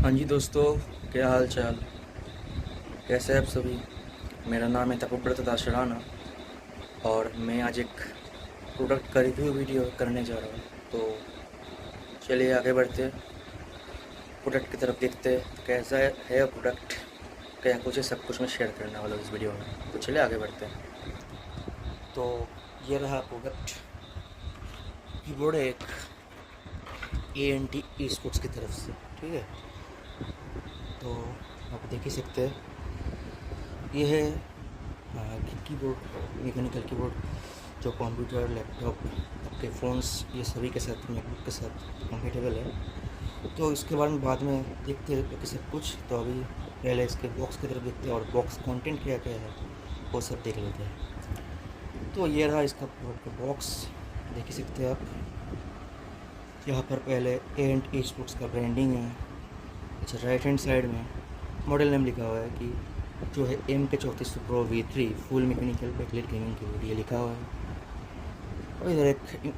हाँ जी दोस्तों, क्या हाल चाल, कैसे हैं आप सभी। मेरा नाम है तपब्रत दाशराना और मैं आज एक प्रोडक्ट का रिव्यू वीडियो करने जा रहा हूँ। तो चलिए आगे बढ़ते हैं, प्रोडक्ट की तरफ देखते हैं कैसा है प्रोडक्ट, क्या कुछ है, सब कुछ मैं शेयर करने वाला हूँ इस वीडियो में। तो चलिए आगे बढ़ते हैं। तो ये रहा प्रोडक्ट, कीबोर्ड है एक ANT स्पोर्ट्स की तरफ से, ठीक है। तो आप देख ही सकते हैं, ये है कीबोर्ड, मैकेनिकल कीबोर्ड जो कंप्यूटर, लैपटॉप, आपके फ़ोन्स, ये सभी के साथ, मैकबुक के साथ कंपेटेबल है। तो इसके बारे में बाद में देखते हैं बाकी सब कुछ। तो अभी पहले इसके बॉक्स की तरफ देखते हैं और बॉक्स कंटेंट क्या क्या है वो सब देख लेते हैं। तो ये रहा इसका प्रोडक्ट का बॉक्स, देख ही सकते हैं आप। यहाँ पर पहले A&E स्पोर्ट्स का ब्रांडिंग है। अच्छा, राइट हैंड साइड में मॉडल नेम लिखा हुआ है कि जो है MK34 pro V3 full mechanical backlight gaming keyboard, ये लिखा हुआ है। और इधर एक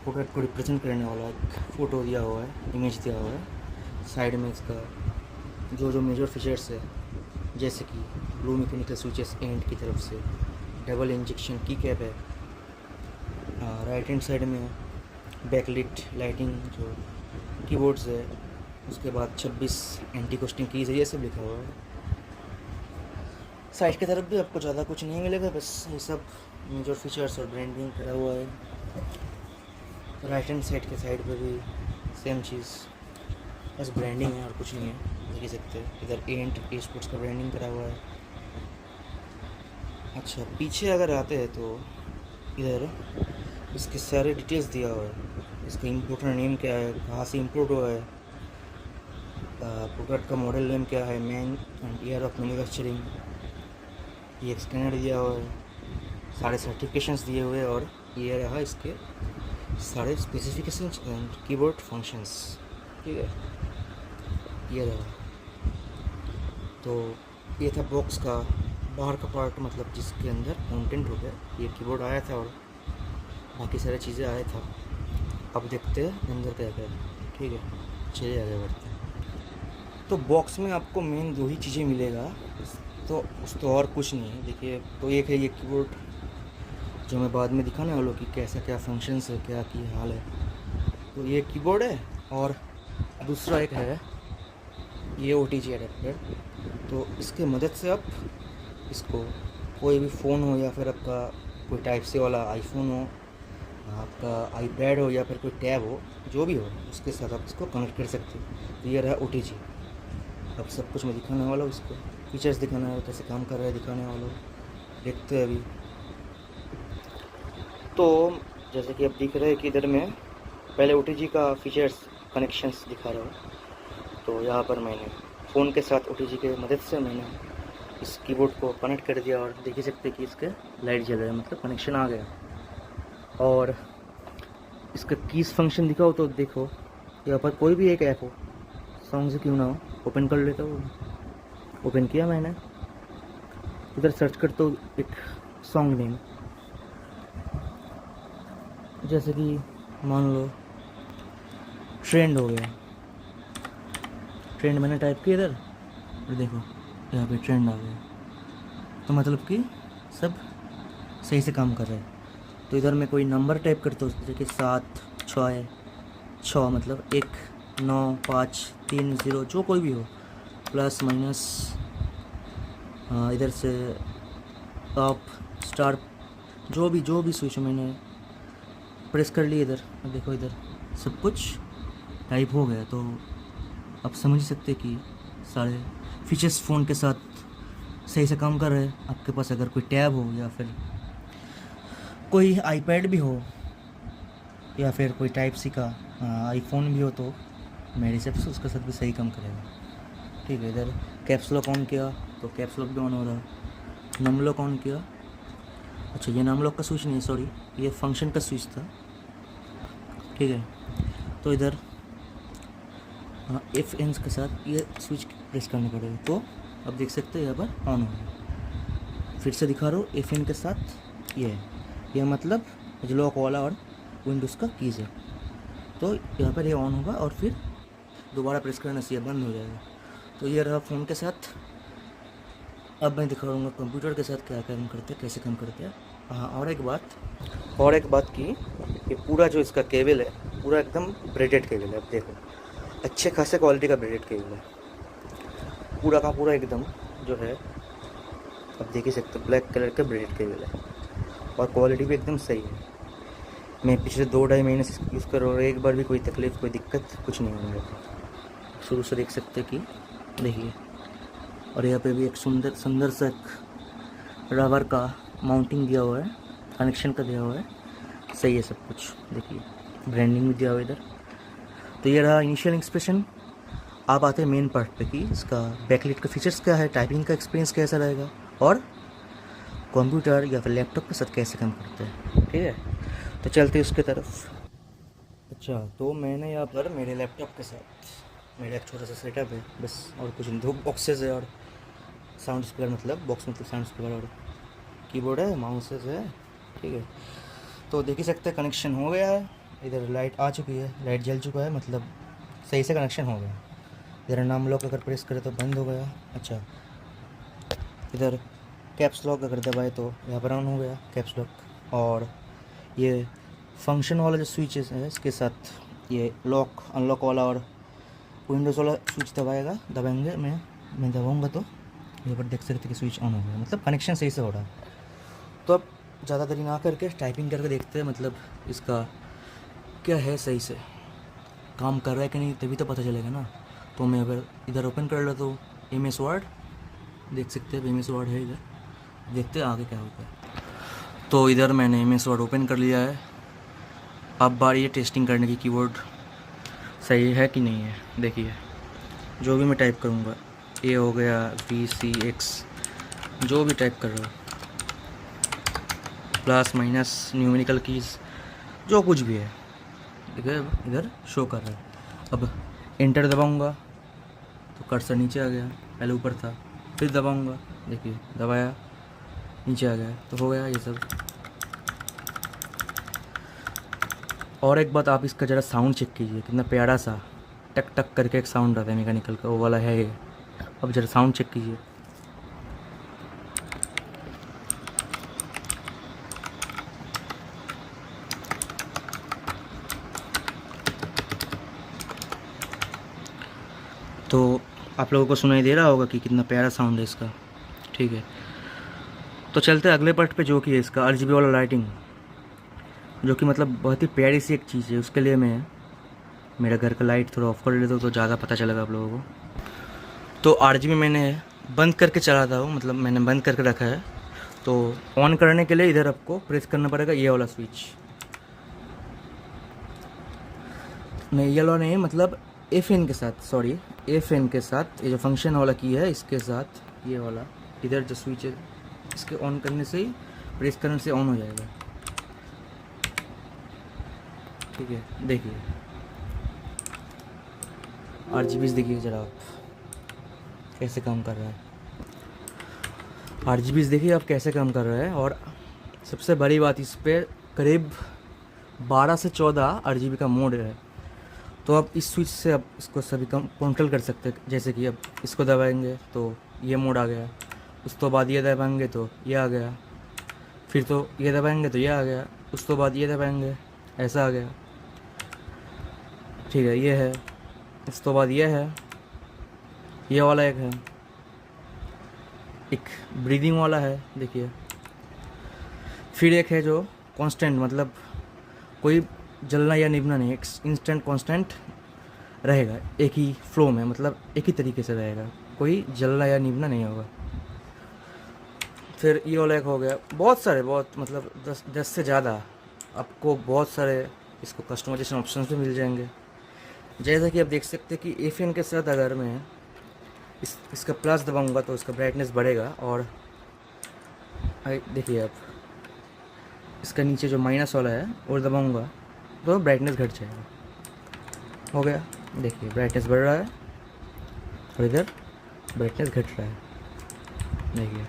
प्रोडक्ट को रिप्रेजेंट करने वाला एक फ़ोटो दिया हुआ है, इमेज दिया हुआ है। साइड में इसका जो मेजर फीचर्स है, जैसे कि ब्लू मैकेनिकल स्विचेस एंड की तरफ से, डबल इंजेक्शन की कैप है। राइट हैंड साइड में बैकलिट लाइटिंग जो कीबोर्ड्स है, उसके बाद 26 एंटी कोस्टिंग कीज़ है, ये सब लिखा हुआ है। साइड की तरफ भी आपको ज़्यादा कुछ नहीं मिलेगा, बस ये सब मेजर फीचर्स और ब्रांडिंग करा हुआ है। राइट हैंड साइड के साइड पे भी सेम चीज़, बस ब्रांडिंग है और कुछ नहीं है, देख सकते हैं। इधर A&E स्पोर्ट्स का ब्रांडिंग करा हुआ है। अच्छा, पीछे अगर आते हैं तो इधर इसके सारे डिटेल्स दिया हुआ है। इसका इम्पोर्टर नेम क्या है, कहाँ से इम्पोर्ट हुआ है, प्रोडक्ट का मॉडल नेम क्या है, man and year of manufacturing, ये एक स्कैनर दिया हुआ है, सारे सर्टिफिकेशंस दिए हुए हैं। और ये रहा इसके सारे स्पेसिफिकेशंस एंड कीबोर्ड फंक्शंस, ठीक है, ये रहा। तो ये था बॉक्स का बाहर का पार्ट, मतलब जिसके अंदर कंटेंट हो गया। ये कीबोर्ड आया था और बाकी सारी चीज़ें आया था। अब देखते हैं अंदर क्या क्या है, ठीक है, चलिए आगे बढ़ते हैं। तो बॉक्स में आपको मेन दो ही चीज़ें मिलेगा, तो और कुछ नहीं है। देखिए, तो एक है ये कीबोर्ड जो मैं बाद में दिखाने वाला हूँ कि कैसा क्या फंक्शंस है, क्या की हाल है। तो ये कीबोर्ड है और दूसरा एक है ये OTG अडेप्टर। तो इसके मदद से आप इसको कोई भी फ़ोन हो या फिर आपका कोई टाइप सी वाला आईफोन हो, आपका आईपैड हो या फिर कोई टैब हो, जो भी हो, उसके साथ आप इसको कनेक्ट कर सकते हो। तो ये रहा OTG। अब सब कुछ मैं दिखाने वाला हूँ, इसको फीचर्स दिखाने वाला, कैसे काम कर रहा है दिखाने वाला हूँ, देखते हैं अभी। तो जैसे कि आप दिख रहे हैं कि इधर में पहले OTG का फीचर्स कनेक्शंस दिखा रहा हूँ। तो यहाँ पर मैंने फ़ोन के साथ OTG के मदद से मैंने इस कीबोर्ड को कनेक्ट कर दिया और देख ही सकते हैं कि इसके लाइट जल रहा है, मतलब कनेक्शन आ गया। और इसका कीज़ फंक्शन दिखाओ तो देखो, यहाँ पर कोई भी एक ऐप हो, सॉन्ग से क्यों ना हो, ओपन कर लेता हूँ। ओपन किया मैंने, उधर सर्च करता हूँ एक सॉन्ग नेम, जैसे कि मान लो ट्रेंड हो गया। ट्रेंड मैंने टाइप किया इधर और देखो यहाँ पे ट्रेंड आ गया। तो मतलब कि सब सही से काम कर रहा है। तो इधर मैं कोई नंबर टाइप करता हूँ, जैसे कि 7 6 मतलब 1 9 5 3 0, जो कोई भी हो, प्लस माइनस, इधर से टॉप स्टार, जो भी स्विच मैंने प्रेस कर लिया इधर। देखो इधर सब कुछ टाइप हो गया। तो आप समझ सकते कि सारे फीचर्स फ़ोन के साथ सही से काम कर रहे हैं। आपके पास अगर कोई टैब हो या फिर कोई आईपैड भी हो या फिर कोई टाइप सी का आईफोन भी हो, तो मेरे हिसाब से उसके साथ भी सही काम करेगा, ठीक है। इधर कैप्स लॉक ऑन किया तो कैप्स लॉक भी ऑन हो रहा है। नम लॉक ऑन किया, अच्छा ये नम लॉक का स्विच नहीं, सॉरी, ये फंक्शन का स्विच था, ठीक है। तो इधर FN के साथ ये स्विच प्रेस करना पड़ेगा, तो अब देख सकते हैं यहाँ पर ऑन हो गया। फिर से दिखा रहा हूँ, FN के साथ ये मतलब लॉक वाला और विंडोज़ का कीज़ है। तो यहाँ पर ये ऑन होगा और फिर दोबारा प्रेस करने से ये बंद हो जाएगा। तो ये रहा फ़ोन के साथ। अब मैं दिखाऊंगा कंप्यूटर के साथ क्या काम करते हैं, कैसे काम करते हैं। हाँ, और एक बात की, ये पूरा जो इसका केबल है पूरा एकदम ब्रेडेड केबल है। अब देखो, अच्छे खासे क्वालिटी का ब्रेडेड केबल है, पूरा का पूरा एकदम जो है, अब देख ही सकते हो, ब्लैक कलर का ब्रेडेड केबल है और क्वालिटी भी एकदम सही है। मैं पिछले 2-2.5 महीने से यूज़ कर रहा हूँ, एक बार भी कोई तकलीफ़, कोई दिक्कत कुछ नहीं हुआ मेरे को। शुरू से देख सकते कि देखिए, और यहाँ पे भी एक सुंदर सा एक रबर का माउंटिंग दिया हुआ है, कनेक्शन का दिया हुआ है, सही है सब कुछ। देखिए ब्रांडिंग भी दिया हुआ है इधर। तो ये रहा इनिशियल एक्सप्रेशन। आप आते हैं मेन पार्ट पे कि इसका बैकलाइट का फीचर्स क्या है, टाइपिंग का एक्सपीरियंस कैसा रहेगा और कंप्यूटर या फिर लैपटॉप के साथ कैसे काम करते हैं। ठीक है, तो चलते हैं उसके तरफ। अच्छा, तो मैंने यहाँ पर मेरे लैपटॉप के साथ मेरा एक छोटा सा सेटअप है बस, और कुछ नहीं। 2 बॉक्सेस है और साउंड स्पीकर, मतलब बॉक्स मतलब साउंड स्पीकर और कीबोर्ड है, माउसेस है। ठीक है, तो देख ही सकते हैं कनेक्शन हो गया है। इधर लाइट आ चुकी है, लाइट जल चुका है, मतलब सही से कनेक्शन हो गया। इधर नाम लॉक अगर प्रेस करें तो बंद हो गया। अच्छा, इधर कैप्स लॉक अगर दबाए तो यहाँ पर ऑन हो गया कैप्स लॉक। और ये फंक्शन वाला जो स्विचेस है इसके साथ ये लॉक अनलॉक वाला और विंडोज़ वाला स्विच दबाएंगे। मैं दबाऊँगा तो यहाँ पर देख सकते कि स्विच ऑन हो गया, मतलब कनेक्शन सही से हो रहा है। तो अब ज़्यादा देरी ना करके टाइपिंग करके देखते हैं, मतलब इसका क्या है, सही से काम कर रहा है कि नहीं, तभी तो पता चलेगा ना। तो मैं अगर इधर ओपन कर लेता हूँ MS वर्ड, देख सकते हैं MS वर्ड है इधर, देखते हैं आगे क्या होता है। तो इधर मैंने MS वर्ड ओपन कर लिया है। अब बारी है टेस्टिंग करने की, कीबोर्ड सही है कि नहीं है। देखिए जो भी मैं टाइप करूँगा, ए हो गया, VCX, जो भी टाइप कर रहा हूँ, प्लस माइनस न्यूमेरिकल कीज़ जो कुछ भी है, देखिए इधर शो कर रहा है। अब एंटर दबाऊँगा तो कर्सर नीचे आ गया, पहले ऊपर था, फिर दबाऊँगा, देखिए दबाया नीचे आ गया, तो हो गया ये सब। और एक बात, आप इसका ज़रा साउंड चेक कीजिए, कितना प्यारा सा टक टक करके एक साउंड आता है मैकेनिकल का, वो वाला है ये। अब ज़रा साउंड चेक कीजिए। तो आप लोगों को सुनाई दे रहा होगा कि कितना प्यारा साउंड है इसका। ठीक है, तो चलते हैं अगले पार्ट पे, जो कि है इसका RGB वाला लाइटिंग, जो कि मतलब बहुत ही प्यारी सी एक चीज़ है। उसके लिए मैं मेरा घर का लाइट थोड़ा ऑफ कर लेता हूँ तो ज़्यादा पता चलेगा आप लोगों को। तो RGB मैंने बंद करके चलाता हूँ, मतलब मैंने बंद करके रखा है। तो ऑन करने के लिए इधर आपको प्रेस करना पड़ेगा ये वाला स्विच, नहीं ये वाला नहीं, मतलब FN के साथ, सॉरी FN के साथ, ये जो फंक्शन वाला की है इसके साथ ये वाला, इधर जो स्विच है इसके ऑन करने से ही, प्रेस करने से ऑन हो जाएगा। ठीक है, देखिए RGBs देखिए ज़रा आप कैसे काम कर रहा है। RGBs देखिए आप कैसे काम कर रहा है। और सबसे बड़ी बात, इस पर करीब 12 से 14 RGB का मोड है। तो आप इस स्विच से आप इसको सभी कंट्रोल कर सकते हैं। जैसे कि अब इसको दबाएंगे तो ये मोड आ गया, उस तो बाद ये दबाएंगे तो ये आ गया, फिर तो ये दबाएंगे तो ये आ गया, उस तो बाद ये दबाएंगे ऐसा आ गया। ठीक है, ये है, इस तो बाद ये है, ये वाला एक है, एक ब्रीदिंग वाला है देखिए, फिर एक है जो कांस्टेंट, मतलब कोई जलना या निभना नहीं, एक इंस्टेंट कांस्टेंट रहेगा, एक ही फ्लो में, मतलब एक ही तरीके से रहेगा, कोई जलना या निभना नहीं होगा। फिर ये वाला एक हो गया, बहुत सारे, बहुत मतलब 10 से ज़्यादा आपको बहुत सारे इसको कस्टमाइजेशन ऑप्शंस भी मिल जाएंगे। जैसा कि आप देख सकते हैं कि FN के साथ अगर मैं इसका प्लस दबाऊंगा तो इसका ब्राइटनेस बढ़ेगा, और देखिए आप इसका नीचे जो माइनस वाला है और दबाऊंगा तो ब्राइटनेस घट जाएगा। हो गया, देखिए ब्राइटनेस बढ़ रहा है और इधर ब्राइटनेस घट रहा है, देखिए।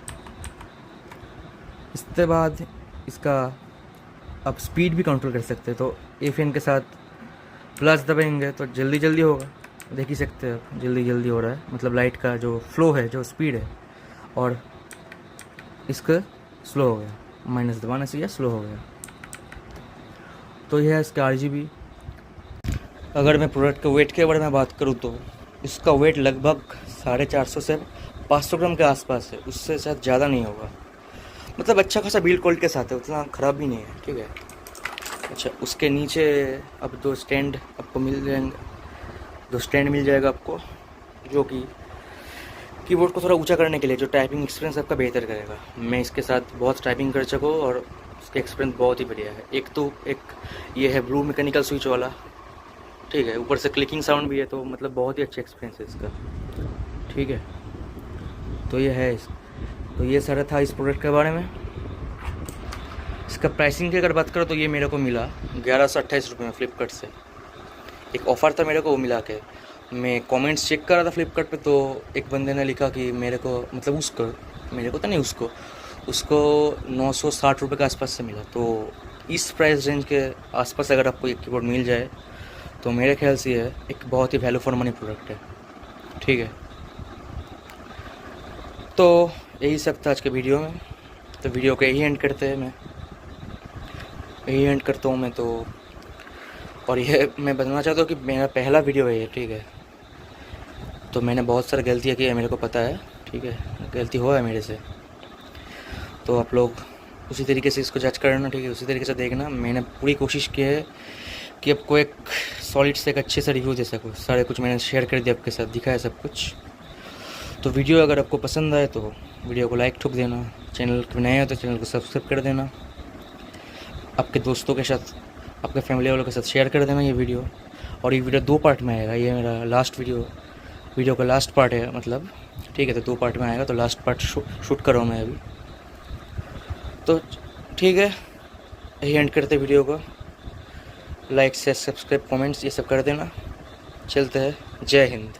इसके बाद इसका आप स्पीड भी कंट्रोल कर सकते हैं। तो FN के साथ प्लस दबाएंगे तो जल्दी होगा, देख ही सकते हैं आप, जल्दी जल्दी हो रहा है, मतलब लाइट का जो फ्लो है, जो स्पीड है, और इसका स्लो हो गया, माइनस दबाने से यह स्लो हो गया। तो यह है इसका RGB। अगर मैं प्रोडक्ट के वेट के बारे में बात करूँ तो इसका वेट लगभग 450 से 500 ग्राम के आसपास है, उससे शायद ज़्यादा नहीं होगा। मतलब अच्छा खासा बिल्ड क्वालिटी के साथ है, उतना ख़राब भी नहीं है, ठीक है। अच्छा, उसके नीचे अब 2 स्टैंड आपको मिल जाएंगे, 2 स्टैंड मिल जाएगा आपको, जो कि कीबोर्ड को थोड़ा ऊंचा करने के लिए, जो टाइपिंग एक्सपीरियंस आपका बेहतर करेगा। मैं इसके साथ बहुत टाइपिंग कर चुका हूँ और उसका एक्सपीरियंस बहुत ही बढ़िया है। एक ये है ब्लू मैकेनिकल स्विच वाला, ठीक है, ऊपर से क्लिकिंग साउंड भी है, तो मतलब बहुत ही अच्छा एक्सपीरियंस है इसका, ठीक है। तो ये है तो ये सारा था इस प्रोडक्ट के बारे में। इसका प्राइसिंग की अगर बात करो तो ये मेरे को मिला 1128 रुपये में फ्लिपकार्ट से। एक ऑफ़र था मेरे को, वो मिला के मैं कमेंट्स चेक कर रहा था फ्लिपकार्ट पे, तो एक बंदे ने लिखा कि मेरे को, मतलब उसको, मेरे को तो नहीं, उसको 960 रुपये के आसपास से मिला। तो इस प्राइस रेंज के आसपास अगर आपको एक कीबोर्ड मिल जाए तो मेरे ख्याल से ये एक बहुत ही वैल्यू फॉर मनी प्रोडक्ट है, ठीक है। तो यही सब था आज के वीडियो में। तो वीडियो को यही एंड करते हैं, मैं यही एंड करता हूँ मैं तो। और ये मैं बताना चाहता हूँ कि मेरा पहला वीडियो है ये, ठीक है। तो मैंने बहुत सारी गलतियाँ की है, मेरे को पता है, ठीक है, गलती हुआ है मेरे से। तो आप लोग उसी तरीके से इसको जज करना, ठीक है, उसी तरीके से देखना। मैंने पूरी कोशिश की है कि आपको एक सॉलिड से एक अच्छे से रिव्यू दे सकूँ। सारे कुछ मैंने शेयर कर दिया आपके साथ, दिखाया सब कुछ। तो वीडियो अगर आपको पसंद आए तो वीडियो को लाइक ठोक देना, चैनल पर नए हो तो चैनल को सब्सक्राइब कर देना, आपके दोस्तों के साथ, आपके फैमिली वालों के साथ शेयर कर देना ये वीडियो। और ये वीडियो 2 पार्ट में आएगा, ये मेरा लास्ट वीडियो का लास्ट पार्ट है, मतलब, ठीक है। तो 2 पार्ट में आएगा, तो लास्ट पार्ट शूट कर रहा हूँ मैं अभी। तो ठीक है, यही एंड करते वीडियो को। लाइक शेयर सब्सक्राइब कमेंट्स ये सब कर देना। चलते हैं, जय हिंद।